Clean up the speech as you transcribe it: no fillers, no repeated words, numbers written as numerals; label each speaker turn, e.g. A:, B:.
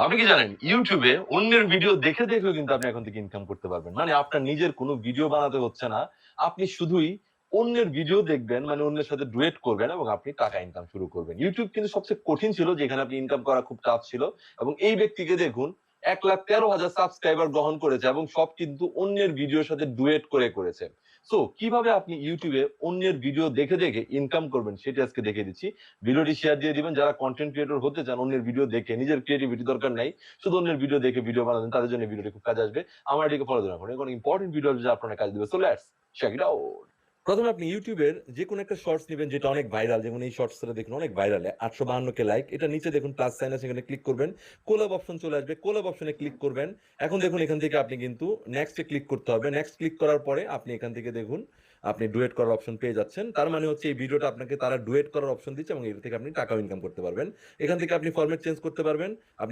A: আপনি কি জানেন ইউটিউবে অন্যের ভিডিও দেখে দেখেও কিন্তু আপনি এখন থেকে ইনকাম করতে পারবেন। মানে আপনার নিজের কোনো ভিডিও বানাতে হচ্ছে না। আপনি শুধুই অন্যের ভিডিও দেখবেন, মানে অন্যের সাথে ডুয়েট করবেন এবং আপনি টাকা ইনকাম শুরু করবেন। ইউটিউব কিন্তু সবচেয়ে কঠিন ছিল যেখানে আপনি ইনকাম করা খুব টাফ ছিল। এবং এই ব্যক্তিকে দেখুন ১,১৩,০০০ সাবস্ক্রাইবার গ্রহণ করেছে এবং সব কিন্তু অন্যের ভিডিওর সাথে ডুয়েট করে করেছে। সো কিভাবে আপনি ইউটিউবে অন্যের ভিডিও দেখে দেখে ইনকাম করবেন সেটা আজকে দেখিয়ে দিচ্ছি। ভিডিওটি শেয়ার দিয়ে দিবেন যারা কন্টেন্ট ক্রিয়েটর হতে চান, অন্যের ভিডিও দেখে নিজের ক্রিয়েটিভিটি দরকার নাই, শুধু অন্যের ভিডিও দেখে ভিডিও বানাবেন, তাদের জন্য ভিডিওটি খুব কাজে আসবে। আমার এটিকে ফলো দিয়ে রাখুন, এখন ইম্পর্টেন্ট ভিডিও যা আপনার কাজে দিবে। So let's check it out. প্রথমে আপনি ইউটিউবের যে কোনো একটা শর্টস নেবেন যেটা অনেক ভাইরাল, যেমন এই শর্টসটা দেখুন অনেক ভাইরাল, 852 কে লাইক। এটা নিচে দেখুন প্লাস সাইন আছে, এখানে ক্লিক করবেন, কোলাব অপশন চলে আসবে, কোলাব অপশনে ক্লিক করবেন। এখন দেখুন এখান থেকে আপনি কিন্তু নেক্সটে ক্লিক করতে হবে। নেক্সট ক্লিক করার পরে আপনি এখান থেকে দেখুন আপনি ডুয়েট করার অপশন পেয়ে যাচ্ছেন। তার মানে হচ্ছে এই ভিডিওটা আপনাকে তারা ডুয়েট করার অপশন দিচ্ছে এবং এর থেকে আপনি টাকাও ইনকাম করতে পারবেন। এখান থেকে আপনি ফরম্যাট চেঞ্জ করতে পারবেন। আপনি